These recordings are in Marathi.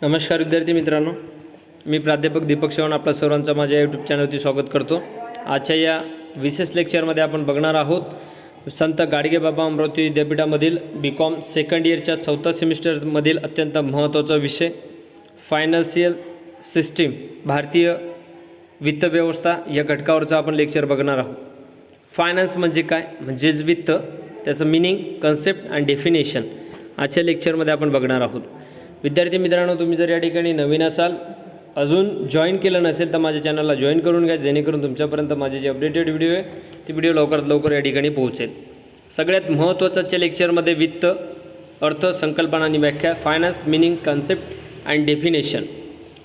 नमस्कार विद्यार्थी मित्रांनो, मी प्राध्यापक दीपक चव्हाण आपल्या सर्वांचं माझ्या यूट्यूब चॅनलवरती स्वागत करतो। आजच्या या विशेष लेक्चरमध्ये आपण बघणार आहोत संत गाडगेबाबा अमरावती विद्यापीठामधील BCom सेकंड इयरच्या चौथ्या सेमिस्टरमधील अत्यंत महत्त्वाचा विषय फायनान्शियल सिस्टीम, भारतीय वित्त व्यवस्था या घटकावरचा आपण लेक्चर बघणार आहोत। फायनान्स म्हणजे काय, म्हणजेच वित्त, त्याचं मीनिंग, कन्सेप्ट आणि डेफिनेशन आजच्या लेक्चरमध्ये आपण बघणार आहोत। विद्यार्थी मित्रांनो, तुम्ही जर या ठिकाणी नवीन असाल, अजून जॉईन केलं नसेल तर माझ्या चॅनलला जॉईन करून घ्या, जेणेकरून तुमच्यापर्यंत माझे जे अपडेटेड व्हिडिओ आहे ती व्हिडिओ लवकरात लवकर या ठिकाणी पोहोचेल। सगळ्यात महत्त्वाचं आजच्या लेक्चरमध्ये वित्त, अर्थ, संकल्पना आणि व्याख्या, finance, meaning, concept and definition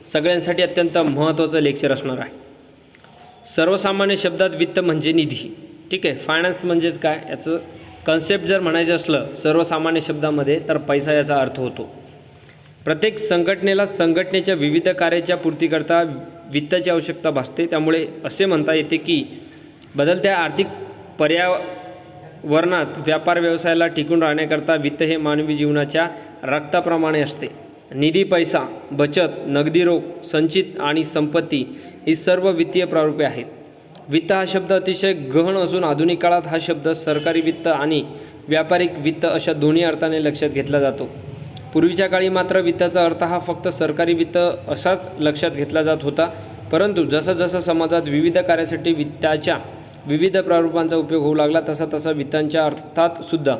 सगळ्यांसाठी अत्यंत महत्त्वाचं लेक्चर असणार आहे। सर्वसामान्य शब्दात वित्त म्हणजे निधी, ठीक आहे। फायनान्स म्हणजेच काय, याचं कन्सेप्ट जर म्हणायचं असलं सर्वसामान्य शब्दामध्ये तर पैसा याचा अर्थ होतो। प्रत्येक संघटनेला संघटनेच्या विविध कार्याच्या पूर्तीकरता वित्ताची आवश्यकता भासते। त्यामुळे असे म्हणता येते की बदलत्या आर्थिक पर्यावरणात व्यापार व्यवसायाला टिकून राहण्याकरता वित्त हे मानवी जीवनाच्या रक्ताप्रमाणे असते। निधी, पैसा, बचत, नगदी रोख, संचित आणि संपत्ती ही सर्व वित्तीय प्रारूपे आहेत। वित्त हा शब्द अतिशय गहन असून आधुनिक काळात हा शब्द सरकारी वित्त आणि व्यापारिक वित्त अशा दोन्ही अर्थाने लक्षात घेतला जातो। पूर्वीच्या काळी मात्र वित्ताचा अर्थ हा फक्त सरकारी वित्त असाच लक्षात घेतला जात होता, परंतु जसं समाजात विविध कार्यासाठी वित्ताच्या विविध प्रारूपांचा उपयोग होऊ लागला तसा वित्तांच्या अर्थात सुद्धा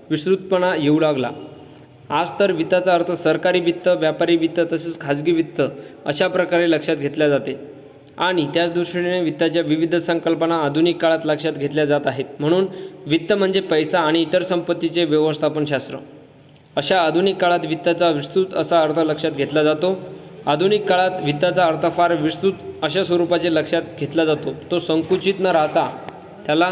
विस्तृतपणा येऊ लागला। आज तर वित्ताचा अर्थ सरकारी वित्त, व्यापारी वित्त तसेच खाजगी वित्त अशा प्रकारे लक्षात घेतल्या जाते आणि त्याच दृष्टीने वित्ताच्या विविध संकल्पना आधुनिक काळात लक्षात घेतल्या जात आहेत। म्हणून वित्त म्हणजे पैसा आणि इतर संपत्तीचे व्यवस्थापन शास्त्र। अशा आधुनिक काळात वित्ताचा विस्तृत असा अर्थ लक्षात घेतला जातो। आधुनिक काळात वित्ताचा अर्थ फार विस्तृत अशा स्वरूपाचे लक्षात घेतला जातो, तो संकुचित न राहता त्याला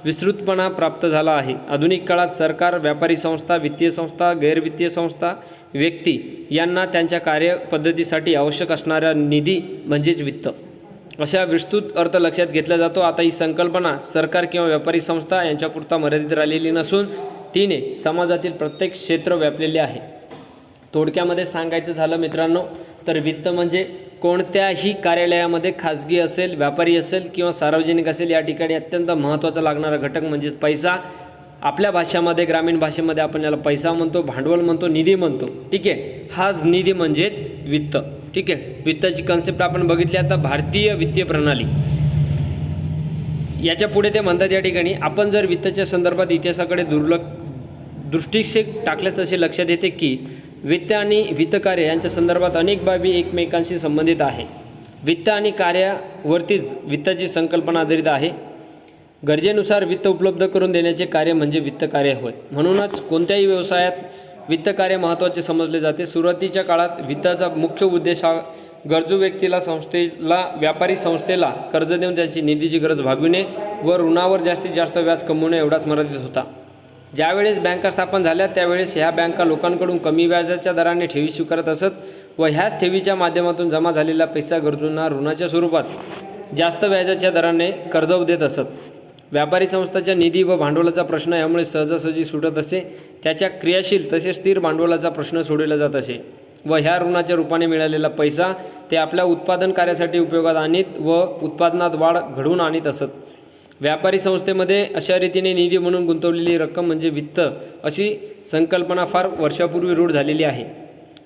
विस्तृतपणा प्राप्त झाला आहे। आधुनिक काळात सरकार, व्यापारी संस्था, वित्तीय संस्था, गैरवित्तीय संस्था, व्यक्ती यांना त्यांच्या कार्यपद्धतीसाठी आवश्यक असणारा निधी म्हणजेच वित्त अशा विस्तृत अर्थ लक्षात घेतला जातो। आता ही संकल्पना सरकार किंवा व्यापारी संस्था यांच्यापुरता मर्यादित राहिलेली नसून तिने समाजातील प्रत्येक क्षेत्र व्यापलेले आहे। थोडक्यामध्ये सांगायचं झालं मित्रांनो, तर वित्त म्हणजे कोणत्याही कार्यालयामध्ये खाजगी असेल, व्यापारी असेल किंवा सार्वजनिक असेल, या ठिकाणी अत्यंत महत्त्वाचा लागणारा घटक म्हणजेच पैसा। आपल्या भाषामध्ये, ग्रामीण भाषेमध्ये आपण याला पैसा म्हणतो, भांडवल म्हणतो, निधी म्हणतो, ठीक आहे। हाच निधी म्हणजेच वित्त, ठीक आहे। वित्ताची कन्सेप्ट आपण बघितली आता, भारतीय वित्तीय प्रणाली। याच्या पुढे ते म्हणतात या ठिकाणी, आपण जर वित्ताच्या संदर्भात इतिहासाकडे दृष्टिक्षेप टाकल्यास असे लक्षात येते की वित्त आणि वित्तकार्य यांच्या संदर्भात अनेक बाबी एकमेकांशी संबंधित आहे। वित्त आणि कार्यावरतीच वित्ताची संकल्पना आधारित आहे। गरजेनुसार वित्त उपलब्ध करून देण्याचे कार्य म्हणजे वित्तकार्य होय। म्हणूनच कोणत्याही व्यवसायात वित्तकार्य महत्त्वाचे समजले जाते। सुरुवातीच्या काळात वित्ताचा मुख्य उद्देश हा गरजू व्यक्तीला, संस्थेला, व्यापारी संस्थेला कर्ज देऊन त्यांची निधीची गरज भागविणे व ऋणावर जास्तीत जास्त व्याज कमवणे एवढाच मर्यादित होता। ज्यावेळेस बँका स्थापन झाल्या त्यावेळेस ह्या बँका लोकांकडून कमी व्याजाच्या दराने ठेवी स्वीकारत असत व ह्याच ठेवीच्या माध्यमातून जमा झालेला पैसा गरजूंना ऋणाच्या स्वरूपात जास्त व्याजाच्या दराने कर्ज देत असत। व्यापारी संस्थांच्या निधी व भांडवलाचा प्रश्न यामुळे सहजासहजी सुटत असे। त्याच्या क्रियाशील तसेच स्थिर भांडवलाचा प्रश्न सोडवला जात असे व ह्या ऋणाच्या रूपाने मिळालेला पैसा ते आपल्या उत्पादन कार्यासाठी उपयोगात आणीत व उत्पादनात वाढ घडवून आणीत असत। व्यापारी संस्थेमध्ये अशा रीतीने निधी म्हणून गुंतवलेली रक्कम म्हणजे वित्त अशी संकल्पना फार वर्षापूर्वी रूढ झालेली आहे।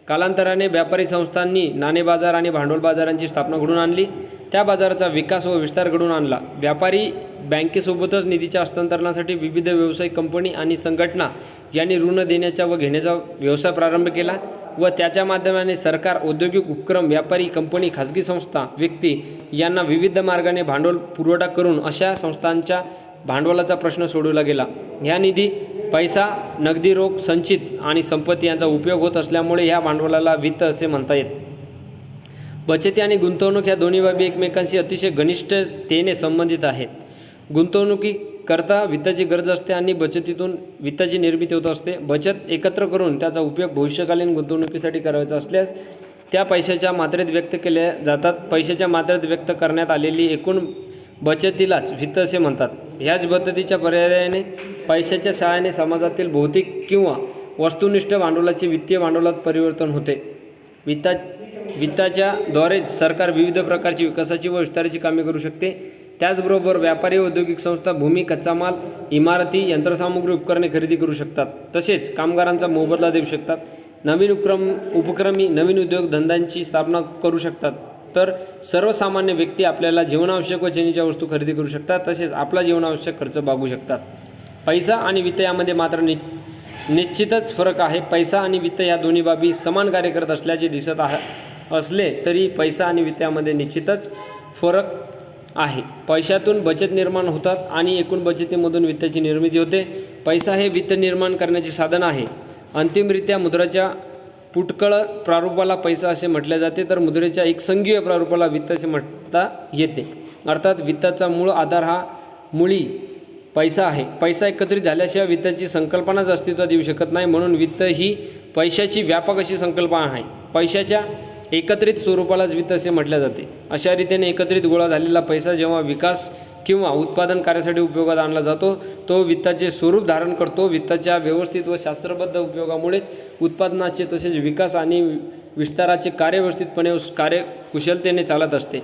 कालांतराने व्यापारी संस्थांनी नाणे बाजार आणि भांडवल बाजारांची स्थापना घडवून आणली, त्या बाजाराचा विकास व विस्तार घडवून आणला। व्यापारी बँकेसोबतच निधीच्या हस्तांतरणासाठी विविध व्यावसायिक कंपनी आणि संघटना यांनी ऋण देण्याचा व घेण्याचा व्यवसाय प्रारंभ केला व त्याच्या माध्यमाने सरकार, औद्योगिक उपक्रम, व्यापारी कंपनी, खाजगी संस्था, व्यक्ती यांना विविध मार्गाने भांडवल पुरवठा करून अशा संस्थांच्या भांडवलाचा प्रश्न सोडवला गेला। ह्या निधी, पैसा, नगदी रोख, संचित आणि संपत्ती यांचा उपयोग होत असल्यामुळे ह्या भांडवलाला वित्त असे म्हणता येते। बचती आणि गुंतवणूक ह्या दोन्ही बाबी एकमेकांशी अतिशय घनिष्ठतेने संबंधित आहेत। गुंतवणुकीकरता वित्ताची गरज असते आणि बचतीतून वित्ताची निर्मिती होत असते। बचत एकत्र करून त्याचा उपयोग भविष्यकालीन गुंतवणुकीसाठी करायचा असल्यास त्या पैशाच्या मात्रेत व्यक्त केल्या जातात। पैशाच्या मात्रेत व्यक्त करण्यात आलेली एकूण बचतीलाच वित्त असे म्हणतात। ह्याच पद्धतीच्या पर्यायाने पैशाच्या सहाय्याने समाजातील भौतिक किंवा वस्तुनिष्ठ भांडवलाचे वित्तीय भांडवलात परिवर्तन होते। वित्ताच्या द्वारे सरकार विविध प्रकारची विकासाची व विस्ताराची कामे करू शकते. त्याचबरोबर व्यापारी व औद्योगिक संस्था भूमी, कच्चा माल, इमारती, यंत्रसामुग्री, उपकरणे खरेदी करू शकतात. तसेच कामगारांचा मोबदला देऊ शकतात. नवीन उपक्रमी नवीन उद्योगधंद्यांची स्थापना करू शकतात. तर सर्वसामान्य व्यक्ती आपल्याला जीवनावश्यक व चैनीच्या वस्तू खरेदी करू शकतात. तसेच आपला जीवनावश्यक खर्च भागवू शकतात. पैसा आणि वित्त यामध्ये मात्र निश्चितच फरक आहे. पैसा आणि वित्त या दोन्ही बाबी समान कार्य करत असल्याचे दिसत असले तरी पैसा आणि वित्त यामध्ये निश्चितच फरक आहे. पैशातून बचत निर्माण होतात आणि एकूण बचतीमधून वित्ताची निर्मिती होते. पैसा हे वित्त निर्माण करण्याचे साधन आहे. अंतिमरित्या मुद्राच्या पुटकळ प्रारूपाला पैसा असे म्हटले जाते, तर मुद्रेच्या एकसंघीय प्रारूपाला वित्त असे म्हणता येते. अर्थात वित्ताचा मूळ आधार हा मुळी पैसा आहे. पैसा एकत्रित झाल्याशिवाय वित्ताची संकल्पनाच अस्तित्वात येऊ शकत नाही. म्हणून वित्त ही पैशाची व्यापक अशी संकल्पना आहे. पैशाच्या एकत्रित स्वरूपालाच वित्त असे म्हटले जाते. अशा रीतीने एकत्रित गोळा झालेला पैसा जेव्हा विकास किंवा उत्पादन कार्यासाठी उपयोगात आणला जातो तो वित्ताचे स्वरूप धारण करतो. वित्ताच्या व्यवस्थित व शास्त्रबद्ध उपयोगामुळेच उत्पादनाचे तसेच विकास आणि विस्ताराचे कार्य व्यवस्थितपणे कार्यकुशलतेने चालत असते.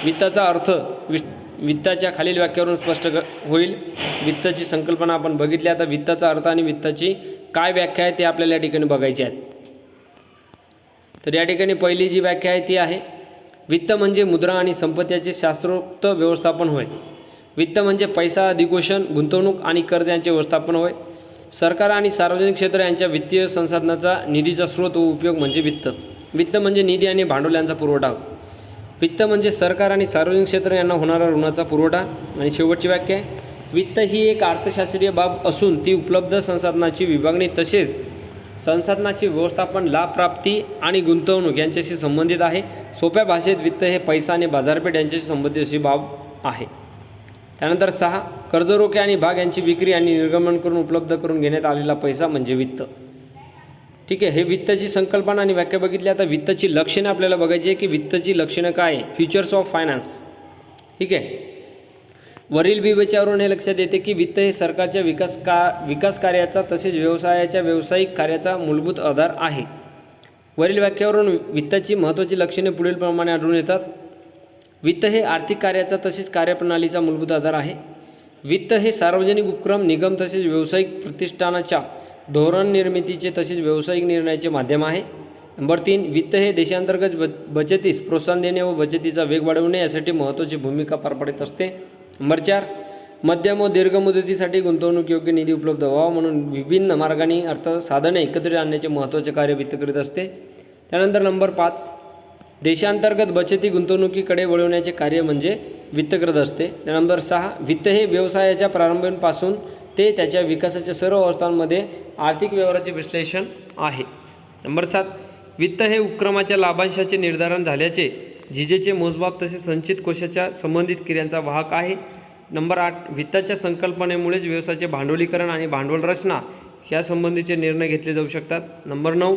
वित्ताचा अर्थ वित्ताच्या खालील वाक्यावरून स्पष्ट होईल. वित्ताची संकल्पना आपण बघितली. आता वित्ताचा अर्थ आणि वित्ताची काय व्याख्या आहे ते आपल्याला या ठिकाणी बघायचे आहेत. तर या ठिकाणी पहिली जी व्याख्या आहे ती आहे, वित्त म्हणजे मुद्रा आणि संपत्तीचे शास्त्रोक्त व्यवस्थापन होय. वित्त म्हणजे पैसा, अधिकोषण, गुंतवणूक आणि कर्ज यांचे व्यवस्थापन होय. सरकार आणि सार्वजनिक क्षेत्र यांच्या वित्तीय संसाधनाचा निधीचा स्रोत व उपयोग म्हणजे वित्त. वित्त म्हणजे निधी आणि भांडवल यांचा पुरवठा. वित्त म्हणजे सरकार आणि सार्वजनिक क्षेत्र यांना होणारा ऋणाचा पुरवठा. आणि शेवटची व्याख्या आहे, वित्त ही एक अर्थशास्त्रीय बाब असून ती उपलब्ध संसाधनाची विभागणी तसेच संसाधनाची व्यवस्थापन, लाभ प्राप्ती आणि गुंतवणूक यांच्याशी संबंधित आहे. सोप्या भाषेत वित्त हे पैसा आणि बाजारपेठ यांच्याशी संबंधित अशी बाब आहे. त्यानंतर 6, कर्जरोखे आणि भाग यांची विक्री आणि निर्गमन करून उपलब्ध करून घेण्यात आलेला पैसा म्हणजे वित्त. ठीक आहे, हे वित्ताची संकल्पना आणि व्याख्या बघितली. आता वित्ताची लक्षणे आपल्याला बघायची आहे की वित्ताची लक्षणं काय आहे. Features of finance. ठीक आहे, वरील विवेचनावरून हे लक्षात येते की वित्त हे सरकारच्या विकास कार्याचा तसेच व्यवसायाच्या व्यावसायिक कार्याचा मूलभूत आधार आहे. वरील व्याख्यावरून वित्ताची महत्त्वाची लक्षणे पुढीलप्रमाणे आढळून येतात. वित्त हे आर्थिक कार्याचा तसेच कार्यप्रणालीचा मूलभूत आधार आहे. वित्त हे सार्वजनिक उपक्रम, निगम तसेच व्यावसायिक प्रतिष्ठानाच्या धोरण निर्मितीचे तसेच व्यावसायिक निर्णयाचे माध्यम आहे. नंबर 3, वित्त हे देशांतर्गत बचतीस प्रोत्साहन देणे व बचतीचा वेग वाढवणे यासाठी महत्त्वाची भूमिका पार पाडत असते. नंबर 4, मध्यम व दीर्घ मुदतीसाठी गुंतवणूक योग्य निधी उपलब्ध व्हावा म्हणून विभिन्न मार्गांनी साधने एकत्रित आणण्याचे महत्त्वाचे कार्य वित्त करीत असते. त्यानंतर नंबर 5, देशांतर्गत बचती गुंतवणुकीकडे वळवण्याचे कार्य म्हणजे वित्त करत असते. नंबर 6, वित्त हे व्यवसायाच्या प्रारंभापासून ते त्याच्या विकासाच्या सर्व अवस्थांमध्ये आर्थिक व्यवहाराचे विश्लेषण आहे. नंबर 7, वित्त हे उपक्रमाच्या लाभांशाचे निर्धारण झाल्याचे जिजेचे मोजमाप तसेच संचित कोशाच्या संबंधित क्रियांचा वाहक आहे. नंबर 8, वित्ताच्या संकल्पनेमुळेच व्यवसायाचे भांडवलीकरण आणि भांडवल रचना यासंबंधीचे निर्णय घेतले जाऊ शकतात. नंबर 9,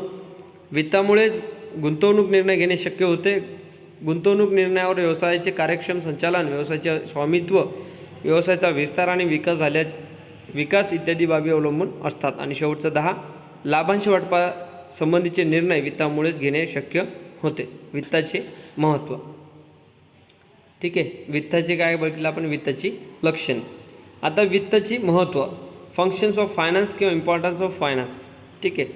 वित्तामुळेच गुंतवणूक निर्णय घेणे शक्य होते. गुंतवणूक निर्णयावर व्यवसायाचे कार्यक्षम संचालन, व्यवसायाचे स्वामित्व, व्यवसायाचा विस्तार आणि विकास इत्यादी बाबी अवलंबून असतात. आणि शेवटचं 10, लाभांश वाटपा संबंधीचे निर्णय वित्तामुळेच घेणे शक्य होते. वित्ताचे महत्त्व. ठीक आहे, वित्ताचे काय बघितलं आपण, वित्ताची लक्षणे. आता वित्ताची महत्त्व, फंक्शन्स ऑफ फायनान्स किंवा इम्पॉर्टन्स ऑफ फायनान्स. ठीक आहे,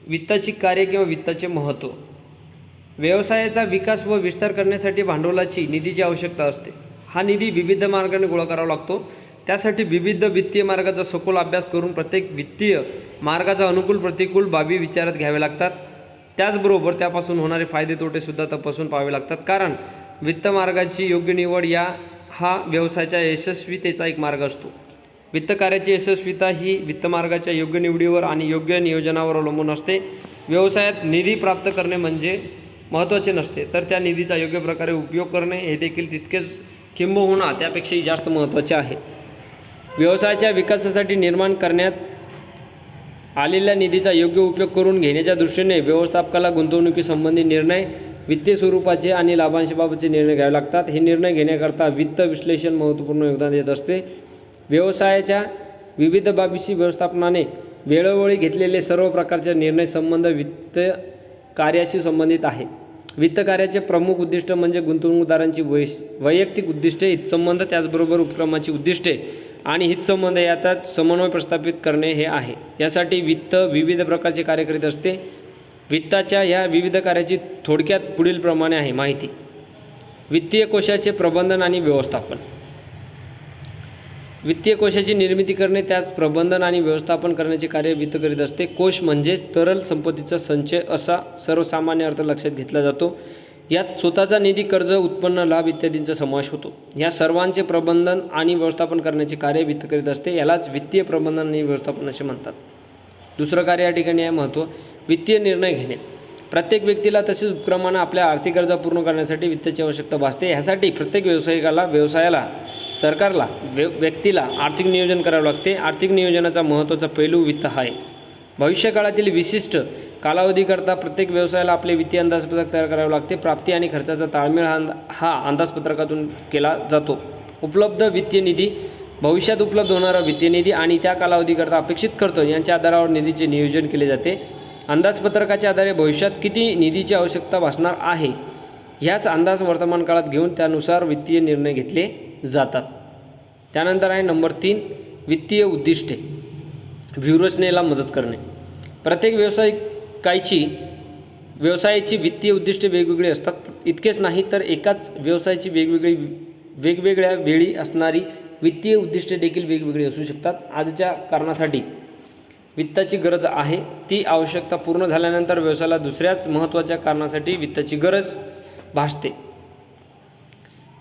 वित्ताची कार्य किंवा वित्ताचे महत्त्व. व्यवसायाचा विकास व विस्तार करण्यासाठी भांडवलाची निधीची आवश्यकता असते. हा निधी विविध मार्गाने गोळा करावा लागतो. त्यासाठी विविध वित्तीय मार्गाचा सखोल अभ्यास करून प्रत्येक वित्तीय मार्गाचा अनुकूल प्रतिकूल बाबी विचारात घ्याव्या लागतात. त्याचबरोबर त्यापासून होणारे फायदे तोटेसुद्धा तपासून पाहावे लागतात. कारण वित्त मार्गाची योग्य निवड हा व्यवसायाच्या यशस्वीतेचा एक मार्ग असतो. वित्त कार्याची यशस्वीता ही वित्त मार्गाच्या योग्य निवडीवर आणि योग्य नियोजनावर अवलंबून असते. व्यवसायात निधी प्राप्त करणे म्हणजे महत्त्वाचे नसते, तर त्या निधीचा योग्य प्रकारे उपयोग करणे हे देखील तितकेच किंबहुना त्यापेक्षाही जास्त महत्त्वाचे आहे. व्यवसायाच्या विकासासाठी निर्माण करण्यात आलेल्या निधीचा योग्य उपयोग करून घेण्याच्या दृष्टीने व्यवस्थापकाला गुंतवणुकीसंबंधी निर्णय, वित्तीय स्वरूपाचे आणि लाभांशाबाबतचे निर्णय घ्यावे लागतात. हे निर्णय घेण्याकरता वित्त विश्लेषण महत्त्वपूर्ण योगदान देत असते. व्यवसायाच्या विविध बाबीशी व्यवस्थापनाने वेळोवेळी घेतलेले सर्व प्रकारचे निर्णय संबंध वित्त कार्याशी संबंधित आहे. वित्त कार्याचे प्रमुख उद्दिष्ट म्हणजे गुंतवणूकदारांची वैयक्तिक उद्दिष्टे, हितसंबंध, त्याचबरोबर उपक्रमाची उद्दिष्टे आणि हितसंबंध यात समन्वय प्रस्थापित करणे हे आहे. यासाठी वित्त विविध प्रकारचे कार्य करीत असते. वित्ताच्या या विविध कार्याची थोडक्यात पुढील प्रमाणे आहे माहिती. वित्तीय कोशाचे प्रबंधन आणि व्यवस्थापन. वित्तीय कोशाची निर्मिती करणे, त्याच प्रबंधन आणि व्यवस्थापन करण्याचे कार्य वित्त करीत असते. कोश म्हणजे तरल संपत्तीचा संचय असा सर्वसामान्य अर्थ लक्षात घेतला जातो. यात स्वतःचा निधी, कर्ज, उत्पन्न, लाभ इत्यादींचा समावेश होतो. या सर्वांचे प्रबंधन आणि व्यवस्थापन करण्याचे कार्य वित्त करीत असते. यालाच वित्तीय प्रबंधन आणि व्यवस्थापन असे म्हणतात. दुसरं कार्य या ठिकाणी आहे महत्त्व, वित्तीय निर्णय घेणे. प्रत्येक व्यक्तीला तसेच उपक्रमांना आपल्या आर्थिक गरजा पूर्ण करण्यासाठी वित्ताची आवश्यकता भासते. ह्यासाठी प्रत्येक व्यवसायाला, सरकारला, व्यक्तीला आर्थिक नियोजन करावे लागते. आर्थिक नियोजनाचा महत्त्वाचा पैलू वित्त हा आहे. भविष्यकाळातील विशिष्ट कालावधीकरता प्रत्येक व्यवसायाला आपले वित्तीय अंदाजपत्रक तयार करावे लागते. प्राप्ती आणि खर्चाचा ताळमेळ हा अंदाजपत्रकातून केला जातो. उपलब्ध वित्तीय निधी, भविष्यात उपलब्ध होणारा वित्तीय निधी आणि त्या कालावधीकरता अपेक्षित खर्च यांच्या आधारावर निधीचे नियोजन केले जाते. अंदाजपत्रकाच्या आधारे भविष्यात किती निधीची आवश्यकता भासणार आहे ह्याच अंदाज वर्तमान काळात घेऊन त्यानुसार वित्तीय निर्णय घेतले जातात. त्यानंतर आहे नंबर 3, वित्तीय उद्दिष्टे. व्यूहरचनेला मदत करणे. प्रत्येक व्यवसायाची वित्तीय उद्दिष्टे वेगवेगळी असतात. इतकेच नाही तर एकाच व्यवसायाची वेगवेगळ्या वेळी असणारी वित्तीय उद्दिष्टे देखील वेगवेगळी असू शकतात. आजच्या कारणासाठी वित्ताची गरज आहे, ती आवश्यकता पूर्ण झाल्यानंतर व्यवसायाला दुसऱ्याच महत्त्वाच्या कारणासाठी वित्ताची गरज भासते.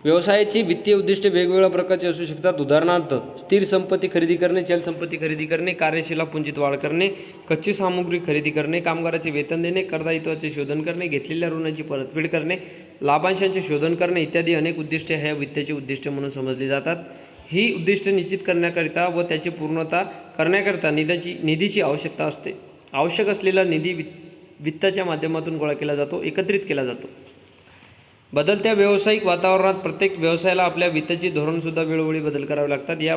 व्यवसायाची वित्तीय उद्दिष्टे वेगवेगळ्या प्रकारची असू शकतात. उदाहरणार्थ, स्थिर संपत्ती खरेदी करणे, चल संपत्ती खरेदी करणे, कार्यशील पुंजीत वाढ करणे, कच्ची सामुग्री खरेदी करणे, कामगाराचे वेतन देणे, करदायित्वाचे शोधन करणे, घेतलेल्या ऋणाची परतफेड करणे, लाभांशांचे शोधन करणे इत्यादी अनेक उद्दिष्टे ह्या वित्ताची उद्दिष्टे म्हणून समजली जातात. ही उद्दिष्टे निश्चित करण्याकरिता व त्याची पूर्णता करण्याकरिता निधीची आवश्यकता असते. आवश्यक असलेला निधी वित्ताच्या माध्यमातून गोळा केला जातो, एकत्रित केला जातो. बदलत्या व्यावसायिक वातावरणात प्रत्येक व्यवसायाला आपल्या वित्ताची धोरणसुद्धा वेळोवेळी बदल करावे लागतात. या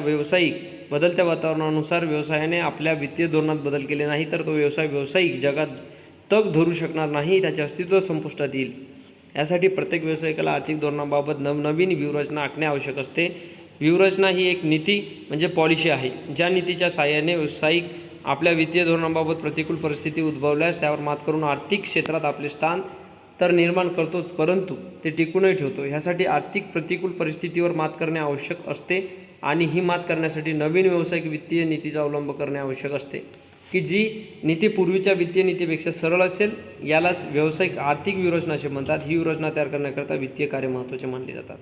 बदलत्या वातावरणानुसार व्यवसायाने आपल्या वित्तीय धोरणात बदल केले नाही तर तो व्यावसायिक जगात तग धरू शकणार नाही, त्याचे अस्तित्व संपुष्टात येईल. यासाठी प्रत्येक व्यावसायिकाला आर्थिक धोरणाबाबत नवनवीन व्यूहरचना आखणे आवश्यक असते. व्यूहरचना ही एक नीती म्हणजे पॉलिसी आहे, ज्या नीतीच्या साहाय्याने व्यावसायिक आपल्या वित्तीय धोरणाबाबत प्रतिकूल परिस्थिती उद्भवल्यास त्यावर मात करून आर्थिक क्षेत्रात आपले स्थान तर निर्माण करतोच, परंतु ते टिकूनही ठेवतो. ह्यासाठी आर्थिक प्रतिकूल परिस्थितीवर मात करणे आवश्यक असते आणि ही मात करण्यासाठी नवीन व्यावसायिक वित्तीय नीतीचा अवलंब करणे आवश्यक असते, की जी नीती पूर्वीच्या वित्तीय नीतीपेक्षा सरळ असेल. यालाच व्यावसायिक आर्थिक व्यूहरचना असे म्हणतात. ही व्यूहरचना तयार करण्याकरता वित्तीय कार्य महत्त्वाचे मानले जातात.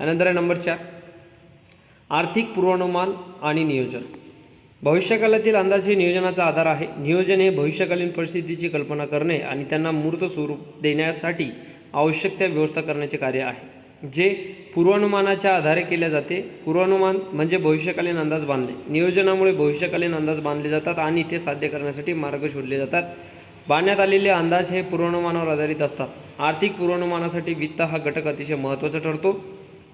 त्यानंतर आहे नंबर 4, आर्थिक पूर्वानुमान आणि नियोजन. भविष्यकाळातील अंदाज हे नियोजनाचा आधार आहे. नियोजन हे भविष्यकालीन परिस्थितीची कल्पना करणे आणि त्यांना मूर्त स्वरूप देण्यासाठी आवश्यक त्या व्यवस्था करण्याचे कार्य आहे, जे पूर्वानुमानाच्या आधारे केले जाते. पूर्वानुमान म्हणजे भविष्यकालीन अंदाज बांधणे. नियोजनामुळे भविष्यकालीन अंदाज बांधले जातात आणि ते साध्य करण्यासाठी मार्ग शोधले जातात. बांधण्यात आलेले अंदाज हे पूर्वानुमानावर आधारित असतात. आर्थिक पूर्वानुमानासाठी वित्त हा घटक अतिशय महत्त्वाचा ठरतो.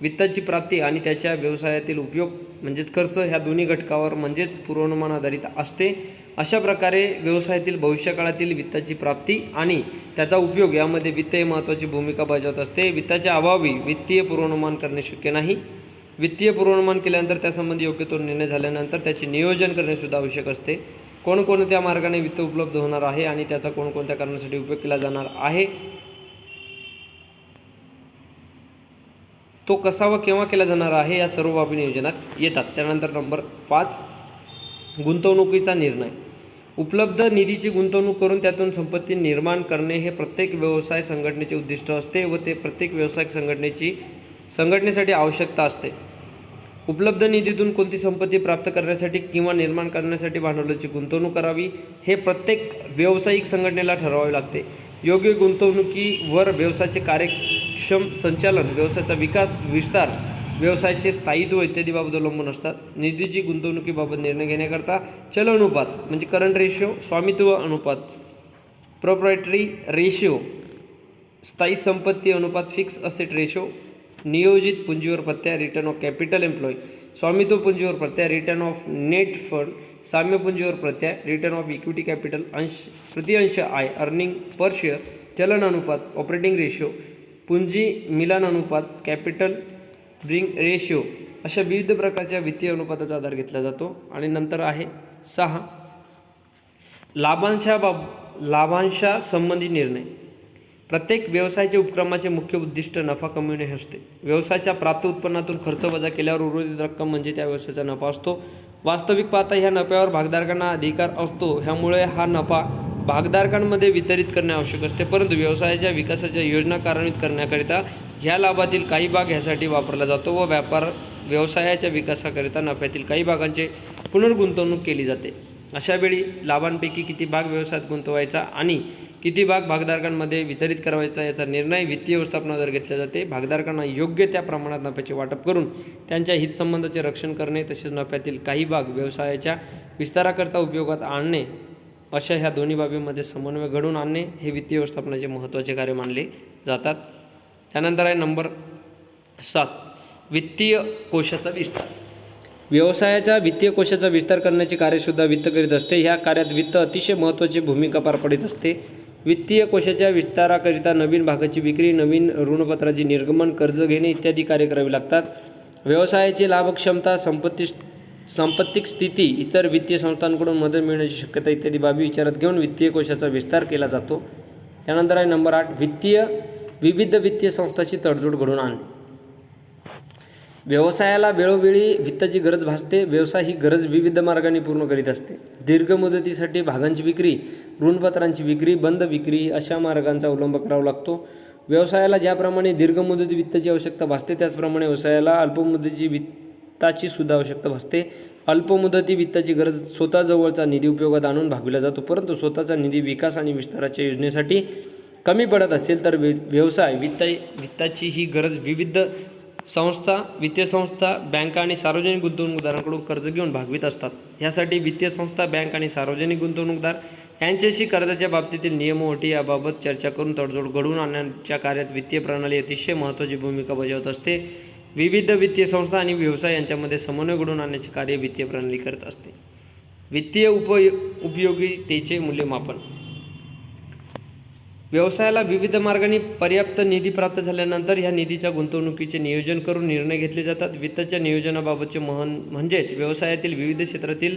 वित्ताची प्राप्ती आणि त्याच्या व्यवसायातील उपयोग म्हणजेच खर्च ह्या दोन्ही घटकावर म्हणजेच पूर्वानुमान आधारित असते. अशा प्रकारे व्यवसायातील भविष्यकाळातील वित्ताची प्राप्ती आणि त्याचा उपयोग यामध्ये वित्त हे महत्त्वाची भूमिका बजावत असते. वित्ताच्या अभावी वित्तीय पूर्वानुमान करणे शक्य नाही. वित्तीय पूर्वानुमान केल्यानंतर त्यासंबंधी योग्य तो निर्णय झाल्यानंतर त्याचे नियोजन करणे सुद्धा आवश्यक असते. कोणकोणत्या मार्गाने वित्त उपलब्ध होणार आहे आणि त्याचा कोणकोणत्या कारणासाठी उपयोग केला जाणार आहे, तो कसा व केव्हा केला जाणार आहे, या सर्व बाबी नियोजनात येतात. त्यानंतर नंबर 5, गुंतवणुकीचा निर्णय. उपलब्ध निधीची गुंतवणूक करून त्यातून संपत्ती निर्माण करणे हे प्रत्येक व्यवसाय संघटनेचे उद्दिष्ट असते व ते प्रत्येक व्यवसाय संघटनेसाठी आवश्यकता असते. उपलब्ध निधीतून कोणती संपत्ती प्राप्त करण्यासाठी किंवा निर्माण करण्यासाठी भांडवलाची गुंतवणूक करावी हे प्रत्येक व्यावसायिक संघटनेला ठरवावे लागते. योग्य गुंतवणुकीवर व्यवसायाचे कार्यक्षम संचालन, व्यवसायाचा विकास, विस्तार, व्यवसायाचे स्थायित्व इत्यादीबाबत अवलंबून असतात. निधीची गुंतवणुकीबाबत निर्णय घेण्याकरता चल अनुपात म्हणजे करंट रेशिओ, स्वामित्व अनुपात प्रोप्रायटरी रेशिओ, स्थायी संपत्ती अनुपात फिक्स असेट रेशो, नियोजित पुंजीवर पत्त्या रिटर्न ऑफ कॅपिटल एम्प्लॉय स्वामित्व पुंजीवर प्रत्यय रिटर्न ऑफ नेट फंड, साम्य पुंजीवर प्रत्यय रिटर्न ऑफ इक्विटी कॅपिटल, प्रतिअंश आय अर्निंग पर शेअर, चलन अनुपात ऑपरेटिंग रेशो, पुंजी मिलान अनुपात कॅपिटल ब्रिंग रेशो अशा विविध प्रकारच्या वित्तीय अनुपाताचा आधार घेतला जातो. आणि नंतर आहे 6 लाभांशासंबंधी निर्णय. प्रत्येक व्यवसायाच्या उपक्रमाचे मुख्य उद्दिष्ट नफा कमविणे हे असते. व्यवसायाच्या प्राप्त उत्पन्नातून खर्च वजा केल्यावर उर्वरित रक्कम म्हणजे त्या व्यवसायाचा नफा असतो. वास्तविक पाहता ह्या नफ्यावर भागधारकांना अधिकार असतो, ह्यामुळे हा नफा भागधारकांमध्ये वितरित करणे आवश्यक असते. परंतु व्यवसायाच्या विकासाच्या योजना कार्यान्वित करण्याकरिता ह्या लाभातील काही भाग ह्यासाठी वापरला जातो व व्यवसायाच्या विकासाकरिता नफ्यातील काही भागांची पुनर्गुंतवणूक केली जाते. अशा वेळी लाभांपैकी किती भाग व्यवसायात गुंतवायचा आणि किती भाग भागधारकांमध्ये वितरित करायचा याचा निर्णय वित्तीय व्यवस्थापनाद्वारे घेतला जाते. भागधारकांना योग्य त्या प्रमाणात नफ्याचे वाटप करून त्यांच्या हितसंबंधाचे रक्षण करणे तसेच नफ्यातील काही भाग व्यवसायाच्या विस्ताराकरता उपयोगात आणणे अशा ह्या दोन्ही बाबींमध्ये समन्वय घडवून आणणे हे वित्तीय व्यवस्थापनाचे महत्त्वाचे कार्य मानले जातात. त्यानंतर आहे नंबर 7 वित्तीय कोशाचा विस्तार. व्यवसायाच्या वित्तीय कोशाचा विस्तार करण्याचे कार्यसुद्धा वित्त करीत असते. ह्या कार्यात वित्त अतिशय महत्त्वाची भूमिका पार पडत असते. वित्तीय कोशाच्या विस्ताराकरिता नवीन भागाची विक्री, नवीन ऋणपत्राची निर्गमन, कर्ज घेणे इत्यादी कार्य करावे लागतात. व्यवसायाची लाभक्षमता, सांपत्तिक स्थिती, इतर वित्तीय संस्थांकडून मदत मिळण्याची शक्यता इत्यादी बाबी विचारात घेऊन वित्तीय कोशाचा विस्तार केला जातो. त्यानंतर आहे नंबर 8 विविध वित्तीय संस्थांची तडजोड घडवून आणणे. व्यवसायाला वेळोवेळी वित्ताची गरज भासते. व्यवसाय ही गरज विविध मार्गांनी पूर्ण करीत असते. दीर्घ मुदतीसाठी भागांची विक्री, ऋणपत्रांची विक्री, बंद विक्री अशा मार्गांचा अवलंब करावा लागतो. व्यवसायाला ज्याप्रमाणे दीर्घ मुदती वित्ताची आवश्यकता भासते त्याचप्रमाणे व्यवसायाला अल्पमुदतीची वित्ताची सुद्धा आवश्यकता भासते. अल्पमुदती वित्ताची गरज स्वतःजवळचा निधी उपयोगात आणून भागविला जातो. परंतु स्वतःचा निधी विकास आणि विस्ताराच्या योजनेसाठी कमी पडत असेल तर व्यवसाय वित्ताची ही गरज विविध वित्तीय संस्था, बँका आणि सार्वजनिक गुंतवणूकदारांकडून कर्ज घेऊन भागवित असतात. यासाठी वित्तीय संस्था, बँक आणि सार्वजनिक गुंतवणूकदार यांच्याशी कर्जाच्या बाबतीतील नियम व अटी याबाबत चर्चा करून तडजोड घडवून आणण्याच्या कार्यात वित्तीय प्रणाली अतिशय महत्त्वाची भूमिका बजावत असते. विविध वित्तीय संस्था आणि व्यवसाय यांच्यामध्ये समन्वय घडवून आणण्याचे कार्य वित्तीय प्रणाली करत असते. वित्तीय उपयोगितेचे मूल्यमापन. व्यवसायाला विविध मार्गांनी पर्याप्त निधी प्राप्त झाल्यानंतर ह्या निधीच्या गुंतवणुकीचे नियोजन करून निर्णय घेतले जातात. वित्ताच्या नियोजनाबाबतचे म्हणजेच व्यवसायातील विविध क्षेत्रातील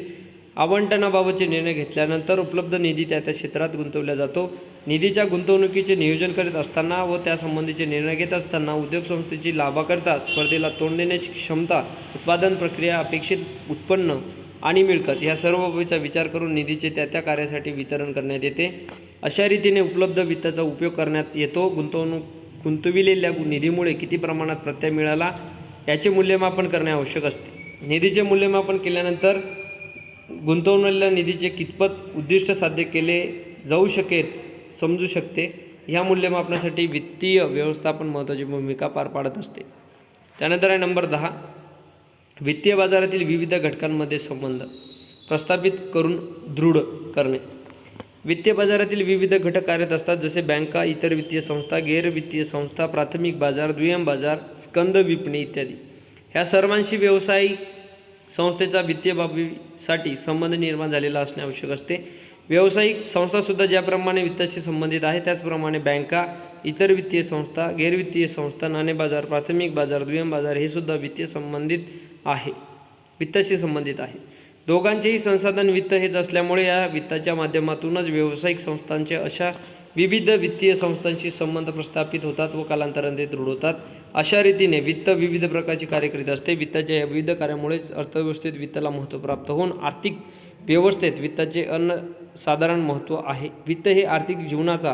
आवंटनाबाबतचे निर्णय घेतल्यानंतर उपलब्ध निधी त्या क्षेत्रात गुंतवला जातो. निधीच्या गुंतवणुकीचे नियोजन करीत असताना व त्यासंबंधीचे निर्णय घेत असताना उद्योग संस्थेची लाभाकरता स्पर्धेला तोंड देण्याची क्षमता, उत्पादन प्रक्रिया, अपेक्षित उत्पन्न आणि मिळकत ह्या सर्व बाबीचा विचार करून निधीचे त्या कार्यासाठी वितरण करण्यात येते. अशा रीतीने उपलब्ध वित्ताचा उपयोग करण्यात येतो. गुंतविलेल्या निधीमुळे किती प्रमाणात प्रत्यय मिळाला याचे मूल्यमापन करणे आवश्यक असते. निधीचे मूल्यमापन केल्यानंतर गुंतवलेल्या निधीचे कितपत उद्दिष्ट साध्य केले जाऊ समजू शकते. ह्या मूल्यमापनासाठी वित्तीय व्यवस्थापन महत्त्वाची भूमिका पार पाडत असते. त्यानंतर आहे नंबर 10 वित्तीय बाजारातील विविध घटकांमध्ये संबंध प्रस्थापित करून दृढ करणे. वित्तीय बाजारातील विविध घटक कार्यरत असतात, जसे बँका, इतर वित्तीय संस्था, गैर वित्तीय संस्था, प्राथमिक बाजार, दुय्यम बाजार, स्कंद विपणी इत्यादी. ह्या सर्वांशी व्यावसायिक संस्थेचा वित्तीय बाबीसाठी संबंध निर्माण झालेला असणे आवश्यक असते. व्यावसायिक संस्थासुद्धा ज्याप्रमाणे वित्ताशी संबंधित आहे त्याचप्रमाणे बँका, इतर वित्तीय संस्था, गैरवित्तीय संस्था, नाणे बाजार, प्राथमिक बाजार, दुय्यम बाजार हे सुद्धा वित्ताशी संबंधित आहे. दोघांचेही संसाधन वित्त हेच असल्यामुळे या वित्ताच्या माध्यमातूनच व्यावसायिक संस्थांचे अशा विविध वित्तीय संस्थांशी संबंध प्रस्थापित होतात व कालांतराने दृढ होतात. अशा रीतीने वित्त विविध प्रकारची कार्य करीत असते. वित्ताच्या या विविध कार्यामुळेच अर्थव्यवस्थेत वित्ताला महत्त्व प्राप्त होऊन आर्थिक व्यवस्थेत वित्ताचे अनन्यसाधारण महत्त्व आहे. वित्त हे आर्थिक जीवनाचा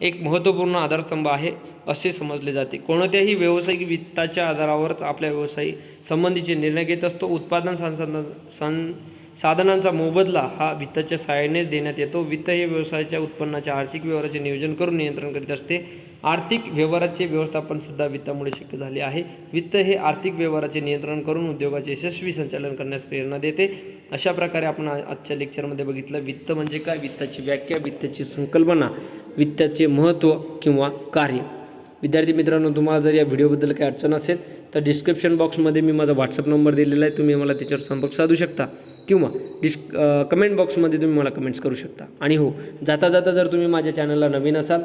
एक महत्त्वपूर्ण आधारस्तंभ आहे असे समजले जाते. कोणत्याही व्यावसायिक वित्ताच्या आधारावरच आपल्या व्यवसाय संबंधीचे निर्णय घेत असतो. उत्पादन साधनांचा मोबदला हा वित्ताच्या सहाय्यानेच देण्यात येतो. वित्त हे व्यवसायाच्या उत्पन्नाच्या आर्थिक व्यवहाराचे नियोजन करून नियंत्रण करीत असते. आर्थिक व्यवहाराचे व्यवस्थापन सुद्धा वित्तामुळे शक्य झाले आहे. वित्त हे आर्थिक व्यवहाराचे नियंत्रण करून उद्योगाचे यशस्वी संचालन करण्यास प्रेरणा देते. अशा प्रकारे आपण आजच्या लेक्चरमध्ये बघितलं वित्त म्हणजे काय, वित्ताची व्याख्या, वित्ताची संकल्पना, वित्ताचे महत्त्व किंवा कार्य. विद्यार्थी मित्रांनो, तुम्हाला जर या व्हिडिओबद्दल काही अडचण असेल तर डिस्क्रिप्शन बॉक्समध्ये मी माझा व्हॉट्सअप नंबर दिलेला आहे, तुम्ही मला त्याच्यावर संपर्क साधू शकता किंवा कमेंट बॉक्समध्ये तुम्ही मला कमेंट्स करू शकता. आणि हो, जाता जाता जर तुम्ही माझ्या चॅनलला नवीन असाल,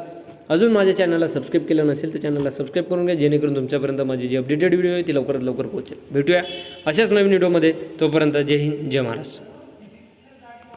अजून माझ्या चॅनलला सबस्क्राईब केलं नसेल तर चॅनलला सबस्क्राईब करून घ्या, जेणेकरून तुमच्यापर्यंत माझी जी अपडेटेड व्हिडिओ आहे ती लवकरात लवकर पोहोचेल. भेटूया अशाच नवीन व्हिडिओमध्ये. तोपर्यंत जय हिंद, जय महाराष्ट्र.